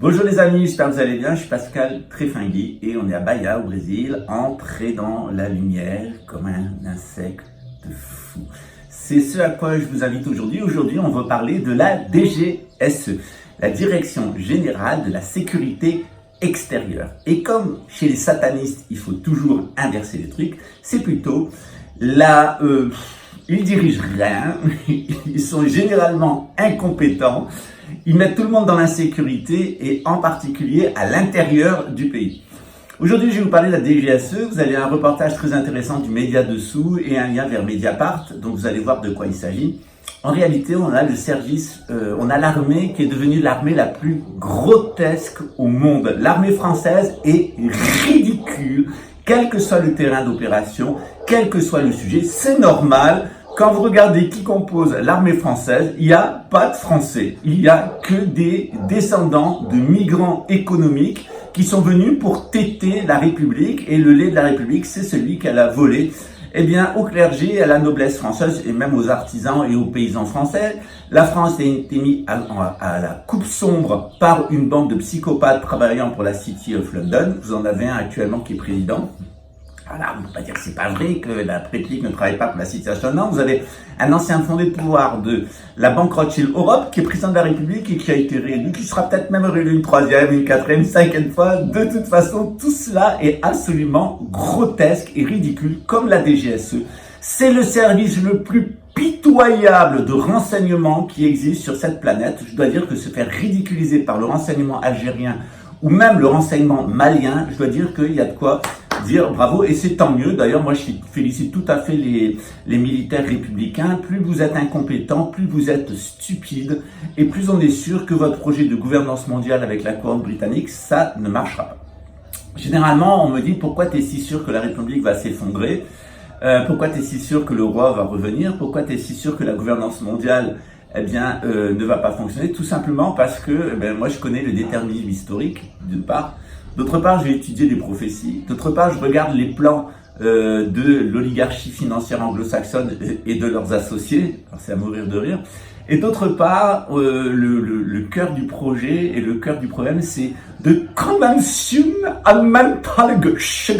Bonjour les amis, j'espère que vous allez bien, je suis Pascal Trefingui et on est à Bahia au Brésil, entré dans la lumière comme un insecte fou. C'est ce à quoi je vous invite aujourd'hui. Aujourd'hui, on va parler de la DGSE, la Direction Générale de la Sécurité Extérieure. Et comme chez les satanistes, il faut toujours inverser les trucs, c'est plutôt la... ils dirigent rien, ils sont généralement incompétents. Ils mettent tout le monde dans l'insécurité et en particulier à l'intérieur du pays. Aujourd'hui, je vais vous parler de la DGSE. Vous avez un reportage très intéressant du Média Dessous et un lien vers Mediapart. Donc vous allez voir de quoi il s'agit. En réalité, on a le service, on a l'armée qui est devenue l'armée la plus grotesque au monde. L'armée française est ridicule, quel que soit le terrain d'opération, quel que soit le sujet. C'est normal. Quand vous regardez qui compose l'armée française, il n'y a pas de Français. Il n'y a que des descendants de migrants économiques qui sont venus pour téter la République. Et le lait de la République, c'est celui qu'elle a volé. Eh bien, au clergé, à la noblesse française et même aux artisans et aux paysans français, la France a été mise à la coupe sombre par une bande de psychopathes travaillant pour la City of London. Vous en avez un actuellement qui est président. Voilà, on ne peut pas dire que c'est pas vrai, que la République ne travaille pas pour la situation. Non, vous avez un ancien fondé de pouvoir de la banque Rothschild Europe, qui est président de la République et qui a été réélu, qui sera peut-être même réélu une troisième, une quatrième, une cinquième fois. De toute façon, tout cela est absolument grotesque et ridicule, comme la DGSE. C'est le service le plus pitoyable de renseignement qui existe sur cette planète. Je dois dire que se faire ridiculiser par le renseignement algérien ou même le renseignement malien, je dois dire qu'il y a de quoi dire bravo, et c'est tant mieux. D'ailleurs, moi, je félicite tout à fait les militaires républicains. Plus vous êtes incompétents, plus vous êtes stupides, et plus on est sûr que votre projet de gouvernance mondiale avec la couronne britannique, ça ne marchera pas. Généralement, on me dit, pourquoi tu es si sûr que la République va s'effondrer? Pourquoi tu es si sûr que le roi va revenir? Pourquoi tu es si sûr que la gouvernance mondiale ne va pas fonctionner? Tout simplement parce que moi, je connais le déterminisme historique, d'une part. D'autre part, j'ai étudié des prophéties. D'autre part, je regarde les plans de l'oligarchie financière anglo-saxonne et de leurs associés. Alors, c'est à mourir de rire. Et d'autre part, le cœur du projet et le cœur du problème, c'est de convention à mental gauche.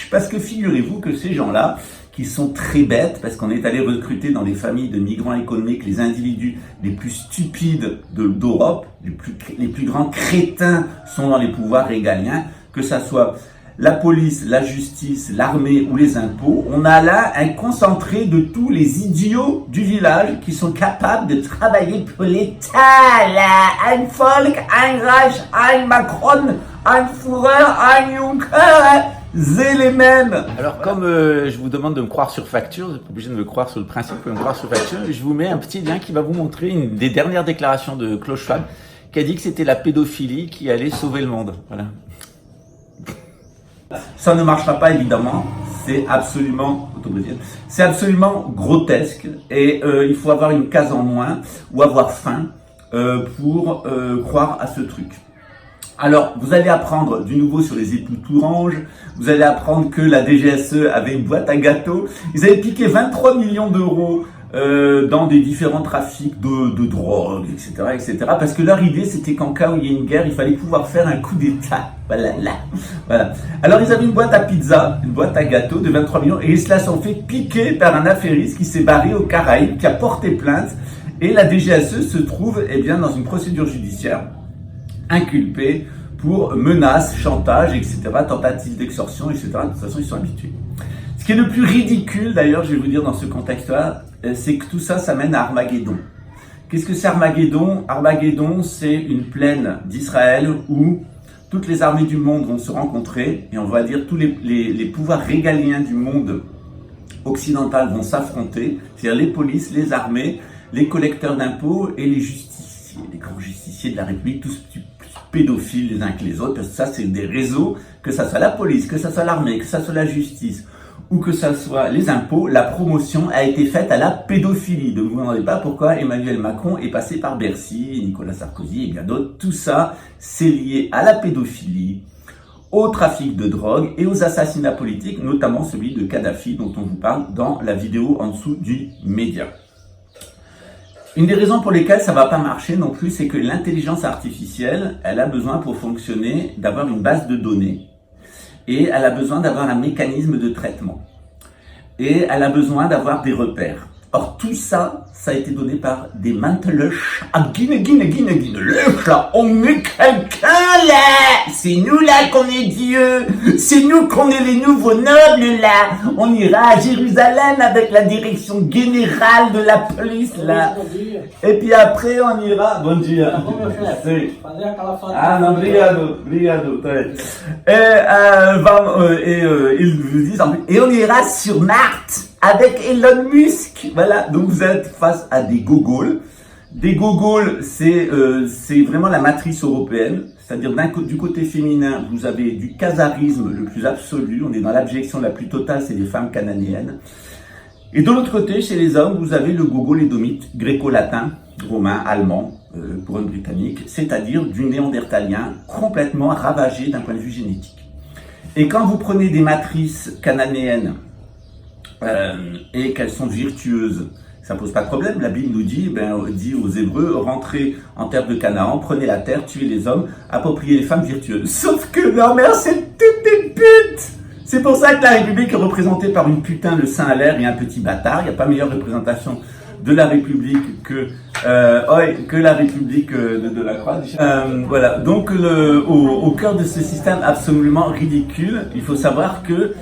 Parce que figurez-vous que ces gens-là, qui sont très bêtes, parce qu'on est allé recruter dans les familles de migrants économiques les individus les plus stupides d'Europe, les plus grands crétins sont dans les pouvoirs régaliens, que ça soit la police, la justice, l'armée ou les impôts. On a là un concentré de tous les idiots du village qui sont capables de travailler pour l'État. Un Volk, un Reich, un Macron, un Führer, un Juncker. C'est les mêmes. Alors, comme je vous demande de me croire sur facture, vous n'êtes pas obligé de me croire sur le principe, vous pouvez me croire sur facture, je vous mets un petit lien qui va vous montrer une des dernières déclarations de Klaus Schwab, qui a dit que c'était la pédophilie qui allait sauver le monde. Voilà. Ça ne marchera pas, évidemment. C'est absolument grotesque et il faut avoir une case en moins ou avoir faim pour croire à ce truc. Alors, vous allez apprendre du nouveau sur les époux Tourange, vous allez apprendre que la DGSE avait une boîte à gâteaux, ils avaient piqué 23 millions d'euros dans des différents trafics de drogue, etc., parce que leur idée, c'était qu'en cas où il y a une guerre, il fallait pouvoir faire un coup d'État. Voilà. Alors, ils avaient une boîte à pizza, une boîte à gâteaux de 23 millions, et ils se la sont fait piquer par un affairiste qui s'est barré aux Caraïbes, qui a porté plainte, et la DGSE se trouve, dans une procédure judiciaire, inculpés pour menaces, chantage, etc., tentative d'extorsion, etc. De toute façon, ils sont habitués. Ce qui est le plus ridicule, d'ailleurs, je vais vous dire dans ce contexte-là, c'est que tout ça, ça mène à Armageddon. Qu'est-ce que c'est Armageddon? Armageddon, c'est une plaine d'Israël où toutes les armées du monde vont se rencontrer, et on va dire tous les pouvoirs régaliens du monde occidental vont s'affronter, c'est-à-dire les polices, les armées, les collecteurs d'impôts et les justiciers, les grands justiciers de la République, tous pédophiles les uns que les autres, parce que ça c'est des réseaux, que ça soit la police, que ça soit l'armée, que ça soit la justice, ou que ça soit les impôts, la promotion a été faite à la pédophilie. Donc vous ne demandez pas pourquoi Emmanuel Macron est passé par Bercy, Nicolas Sarkozy et bien d'autres. Tout ça, c'est lié à la pédophilie, au trafic de drogue et aux assassinats politiques, notamment celui de Kadhafi dont on vous parle dans la vidéo en dessous du média. Une des raisons pour lesquelles ça va pas marcher non plus, c'est que l'intelligence artificielle, elle a besoin pour fonctionner d'avoir une base de données et elle a besoin d'avoir un mécanisme de traitement et elle a besoin d'avoir des repères. Or tout ça, ça a été donné par des manteluches. Ah, là, on est quelqu'un là. C'est nous là qu'on est Dieu. C'est nous qu'on est les nouveaux nobles là. On ira à Jérusalem avec la direction générale de la police là. Et puis après on ira. Bon Dieu. Ah non, obrigado. Ils vous disent et on ira sur Marte. Avec Elon Musk, voilà. Donc vous êtes face à des gogoles. Des gogoles, c'est vraiment la matrice européenne. C'est-à-dire du côté féminin, vous avez du khazarisme le plus absolu. On est dans l'abjection la plus totale, c'est les femmes cananéennes. Et de l'autre côté, chez les hommes, vous avez le gogol édomite, gréco-latin, romain, allemand, pour un britannique, c'est-à-dire du néandertalien complètement ravagé d'un point de vue génétique. Et quand vous prenez des matrices cananéennes, et qu'elles sont virtueuses, ça pose pas de problème. La Bible nous dit, dit aux Hébreux, rentrez en terre de Canaan, prenez la terre, tuez les hommes, appropriez les femmes virtueuses. Sauf que leur mère, c'est toutes des putes. C'est pour ça que la République est représentée par une putain, le sein à l'air et un petit bâtard. Il n'y a pas meilleure représentation de la République que la République de la Croix. Voilà. Donc au cœur de ce système absolument ridicule, il faut savoir que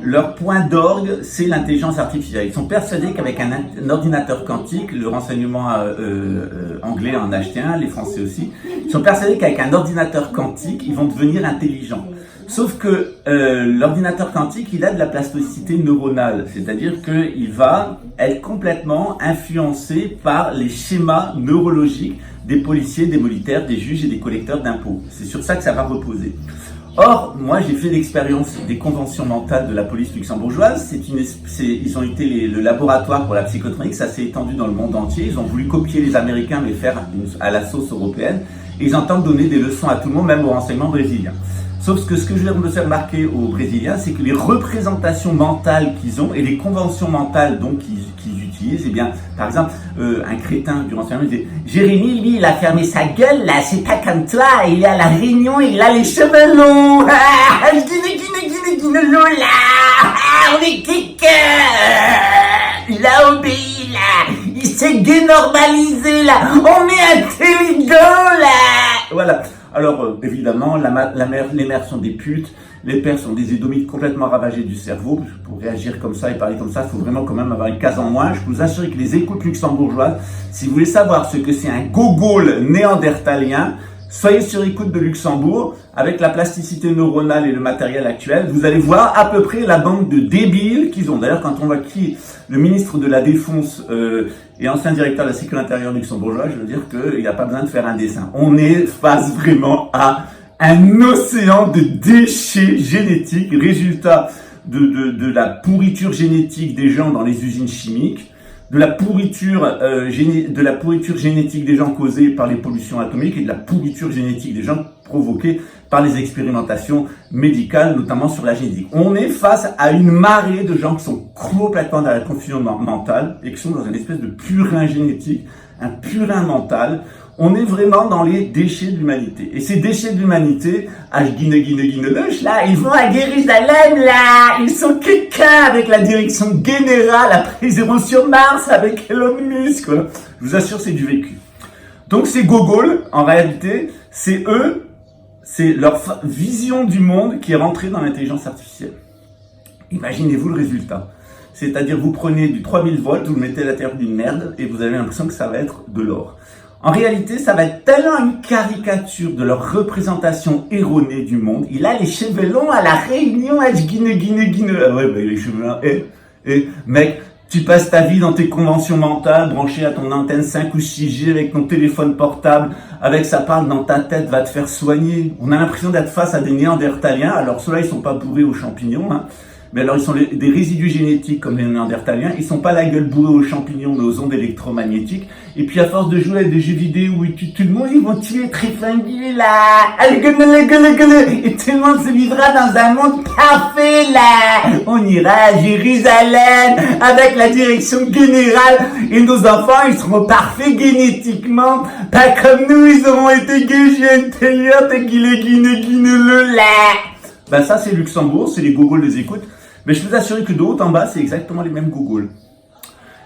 leur point d'orgue, c'est l'intelligence artificielle. Ils sont persuadés qu'avec un ordinateur quantique, le renseignement anglais en a acheté un, les Français aussi, ils sont persuadés qu'avec un ordinateur quantique, ils vont devenir intelligents. Sauf que l'ordinateur quantique, il a de la plasticité neuronale, c'est-à-dire qu'il va être complètement influencé par les schémas neurologiques des policiers, des militaires, des juges et des collecteurs d'impôts. C'est sur ça que ça va reposer. Or, moi, j'ai fait l'expérience des conventions mentales de la police luxembourgeoise. Ils ont été le laboratoire pour la psychotronique. Ça s'est étendu dans le monde entier. Ils ont voulu copier les Américains, mais faire à la sauce européenne. Et ils entendent donner des leçons à tout le monde, même au renseignement brésilien. Sauf que ce que je vais me faire remarquer aux Brésiliens, c'est que les représentations mentales qu'ils ont et les conventions mentales donc qu'ils utilisent, eh bien, par exemple, un crétin du renseignement disait « Jérémy, lui, il a fermé sa gueule, là, c'est pas comme toi, il est à la Réunion, il a les cheveux longs, là, on est quelqu'un, il a obéi, là, il s'est dénormalisé, là, on est intelligent, là !» Voilà. Alors, évidemment, les mères sont des putes, les pères sont des édomites complètement ravagés du cerveau. Pour réagir comme ça et parler comme ça, il faut vraiment quand même avoir une case en moins. Je peux vous assurer que les écoutes luxembourgeoises, si vous voulez savoir ce que c'est un gogol néandertalien, soyez sur écoute de Luxembourg, avec la plasticité neuronale et le matériel actuel, vous allez voir à peu près la bande de débiles qu'ils ont. D'ailleurs, quand on voit qui le ministre de la Défense et ancien directeur de la sécurité intérieure luxembourgeoise, je veux dire qu'il n'y a pas besoin de faire un dessin. On est face vraiment à un océan de déchets génétiques, résultat de la pourriture génétique des gens dans les usines chimiques, de la pourriture génétique des gens causée par les pollutions atomiques et de la pourriture génétique des gens provoquée par les expérimentations médicales, notamment sur la génétique. On est face à une marée de gens qui sont complètement dans la confusion mentale et qui sont dans une espèce de purin génétique, un purin mental. On est vraiment dans les déchets de l'humanité. Et ces déchets de l'humanité, là, ils vont à Jérusalem, là. Ils sont quelqu'un avec la direction générale. Après, ils iront sur Mars avec Elon Musk. Voilà. Je vous assure, c'est du vécu. Donc, ces gogols, en réalité, c'est eux, c'est leur vision du monde qui est rentrée dans l'intelligence artificielle. Imaginez-vous le résultat. C'est-à-dire, vous prenez du 3000 volts, vous le mettez à l'intérieur d'une merde et vous avez l'impression que ça va être de l'or. En réalité, ça va être tellement une caricature de leur représentation erronée du monde. Il a les cheveux longs à la Réunion, à Guinée. Ah ouais, les cheveux longs. Mec, tu passes ta vie dans tes conventions mentales, branché à ton antenne 5 ou 6G avec ton téléphone portable, avec ça parle dans ta tête, va te faire soigner. On a l'impression d'être face à des néandertaliens. Alors ceux-là, ils sont pas bourrés aux champignons, hein. Mais alors, ils sont des résidus génétiques comme les néandertaliens. Ils sont pas la gueule bourrée aux champignons, mais aux ondes électromagnétiques. Et puis à force de jouer à des jeux vidéo où tout le monde, ils vont tuer Tréfingué là. Allez, gueule. Et tout le monde se vivra dans un monde parfait là. On ira à Jérusalem avec la direction générale. Et nos enfants, ils seront parfaits génétiquement. Pas comme nous, ils auront été guéjeunes. Ben ça, c'est Luxembourg, c'est les gogoles des écoutes. Mais je peux vous assurer que de haut en bas, c'est exactement les mêmes gogoles.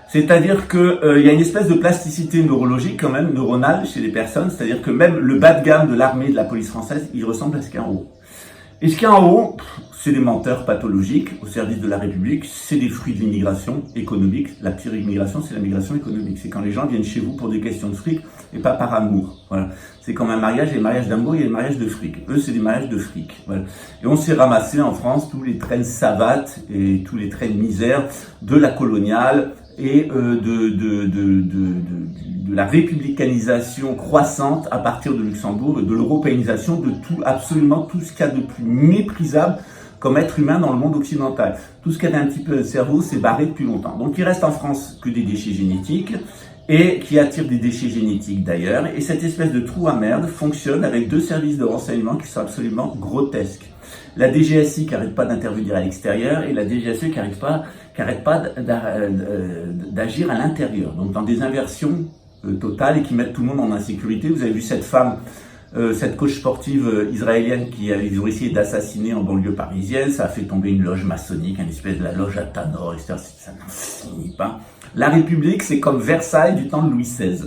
C'est-à-dire que y a une espèce de plasticité neurologique quand même, neuronale chez les personnes. C'est-à-dire que même le bas de gamme de l'armée, de la police française, il ressemble à ce qu'il y a en haut. Et ce qu'il y a en haut, c'est des menteurs pathologiques au service de la République. C'est des fruits de l'immigration économique. La pire immigration, c'est la migration économique. C'est quand les gens viennent chez vous pour des questions de fric et pas par amour. Voilà. C'est comme un mariage, il y a des mariages d'amour, il y a des mariages de fric. Eux, c'est des mariages de fric. Voilà. Et on s'est ramassé en France tous les traînes savates et tous les traînes misères de la coloniale et de la républicanisation croissante à partir de Luxembourg et de l'européanisation de tout, absolument tout ce qu'il y a de plus méprisable comme être humain dans le monde occidental. Tout ce qui a un petit peu de cerveau, c'est barré depuis longtemps. Donc il reste en France que des déchets génétiques et qui attirent des déchets génétiques d'ailleurs. Et cette espèce de trou à merde fonctionne avec deux services de renseignement qui sont absolument grotesques. La DGSI qui n'arrête pas d'intervenir à l'extérieur et la DGSE qui n'arrête pas d'agir à l'intérieur. Donc dans des inversions totales et qui mettent tout le monde en insécurité. Vous avez vu cette femme, cette coach sportive israélienne qu'ils ont essayé d'assassiner en banlieue parisienne. Ça a fait tomber une loge maçonnique, une espèce de la loge à Tanor, etc. Ça n'en finit pas. La République, c'est comme Versailles du temps de Louis XVI.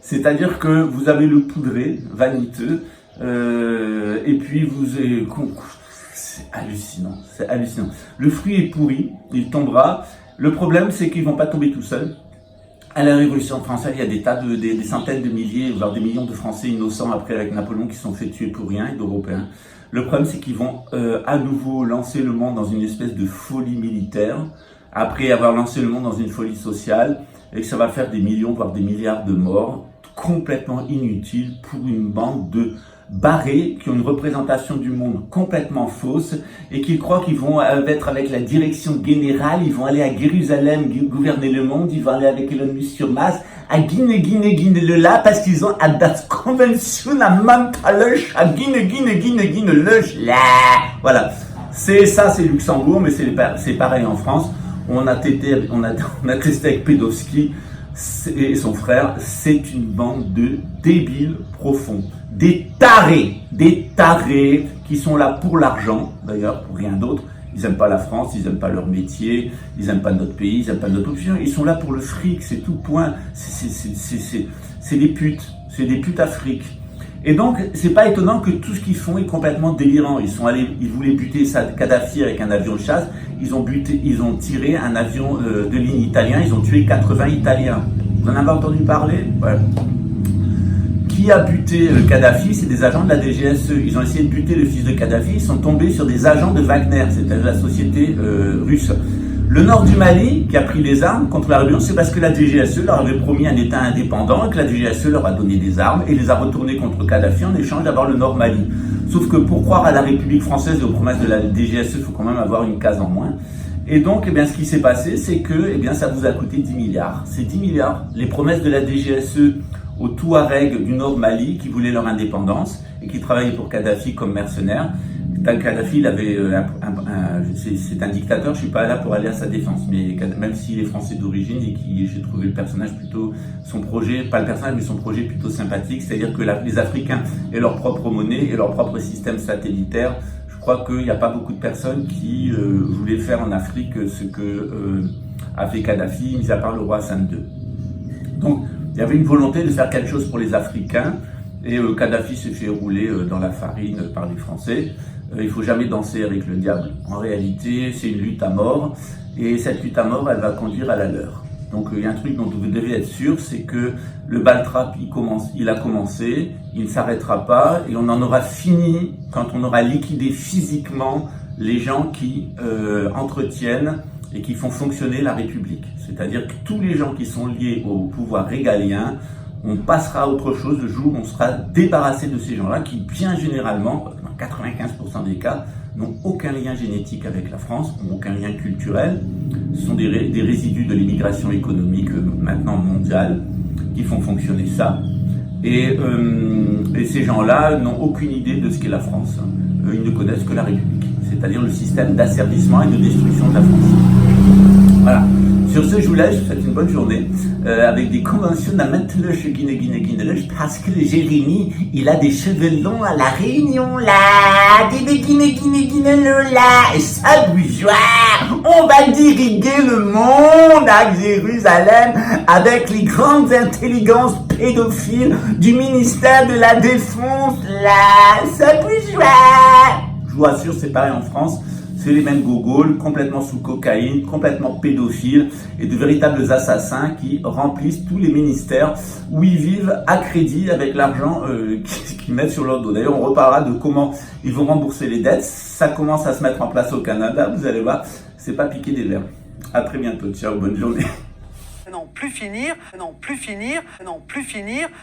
C'est-à-dire que vous avez le poudré, vaniteux, et puis c'est hallucinant, c'est hallucinant. Le fruit est pourri, il tombera. Le problème, c'est qu'ils vont pas tomber tout seuls. À la Révolution française, il y a des centaines de milliers, voire des millions de Français innocents après avec Napoléon qui se sont fait tuer pour rien et d'Européens. Le problème, c'est qu'ils vont à nouveau lancer le monde dans une espèce de folie militaire, après avoir lancé le monde dans une folie sociale, et que ça va faire des millions, voire des milliards de morts, complètement inutiles pour une bande de barrés qui ont une représentation du monde complètement fausse et qui croient qu'ils vont être avec la direction générale, ils vont aller à Jérusalem gouverner le monde, ils vont aller avec Elon Musk sur Mars, à Guinée là parce qu'ils ont à das Convention à Mantaloche, à Guinée là. Voilà. C'est ça, c'est Luxembourg, mais c'est pareil en France. On a testé avec Pedowski et son frère, c'est une bande de débiles profonds. Des tarés qui sont là pour l'argent, d'ailleurs, pour rien d'autre. Ils n'aiment pas la France, ils n'aiment pas leur métier, ils n'aiment pas notre pays, ils n'aiment pas notre population. Ils sont là pour le fric, c'est tout point. C'est des putes à fric. Et donc, c'est pas étonnant que tout ce qu'ils font est complètement délirant. Ils voulaient buter Kadhafi avec un avion de chasse. Ils ont tiré un avion de ligne italien. Ils ont tué 80 Italiens. Vous en avez entendu parler? Ouais. Qui a buté Kadhafi? C'est des agents de la DGSE. Ils ont essayé de buter le fils de Kadhafi. Ils sont tombés sur des agents de Wagner, c'est-à-dire la société russe. Le nord du Mali, qui a pris les armes contre la rébellion, c'est parce que la DGSE leur avait promis un État indépendant et que la DGSE leur a donné des armes et les a retournés contre Kadhafi en échange d'avoir le nord Mali. Sauf que pour croire à la République française et aux promesses de la DGSE, il faut quand même avoir une case en moins. Et donc, ce qui s'est passé, c'est que, ça vous a coûté 10 milliards. C'est 10 milliards. Les promesses de la DGSE aux Touaregs du nord Mali qui voulaient leur indépendance et qui travaillaient pour Kadhafi comme mercenaires. Kadhafi, il avait c'est un dictateur, je suis pas là pour aller à sa défense, mais même s'il est français d'origine et j'ai trouvé le personnage plutôt, son projet plutôt sympathique, c'est-à-dire que les Africains aient leur propre monnaie et leur propre système satellitaire. Je crois qu'il n'y a pas beaucoup de personnes qui voulaient faire en Afrique ce que a fait Kadhafi, mis à part le roi Hassan II. Donc, il y avait une volonté de faire quelque chose pour les Africains et Kadhafi s'est fait rouler dans la farine par les Français. Il faut jamais danser avec le diable. En réalité, c'est une lutte à mort et cette lutte à mort, elle va conduire à la leur. Donc, il y a un truc dont vous devez être sûr, c'est que le baltrap, il a commencé, il ne s'arrêtera pas et on en aura fini quand on aura liquidé physiquement les gens qui entretiennent et qui font fonctionner la République. C'est-à-dire que tous les gens qui sont liés au pouvoir régalien, on passera à autre chose le jour où on sera débarrassé de ces gens-là qui, bien généralement, dans 95% des cas, n'ont aucun lien génétique avec la France, n'ont aucun lien culturel. Ce sont des résidus de l'immigration économique maintenant mondiale qui font fonctionner ça. Et ces gens-là n'ont aucune idée de ce qu'est la France. Ils ne connaissent que la République, c'est-à-dire le système d'asservissement et de destruction de la France. Voilà. Sur ce, je vous laisse, je vous souhaite une bonne journée avec des conventions à maintenant parce que le Jérémy, il a des cheveux longs à la Réunion là, là, et ça bourgeois, on va diriger le monde à Jérusalem avec les grandes intelligences pédophiles du ministère de la Défense là, ça bourgeois. Je vous assure, c'est pareil en France. C'est les mêmes gogoles, complètement sous cocaïne, complètement pédophiles et de véritables assassins qui remplissent tous les ministères où ils vivent à crédit avec l'argent qu'ils mettent sur leur dos. D'ailleurs, on reparlera de comment ils vont rembourser les dettes. Ça commence à se mettre en place au Canada. Vous allez voir, c'est pas piquer des verres. À très bientôt. Ciao, bonne journée. Non plus finir, non plus finir, non plus finir.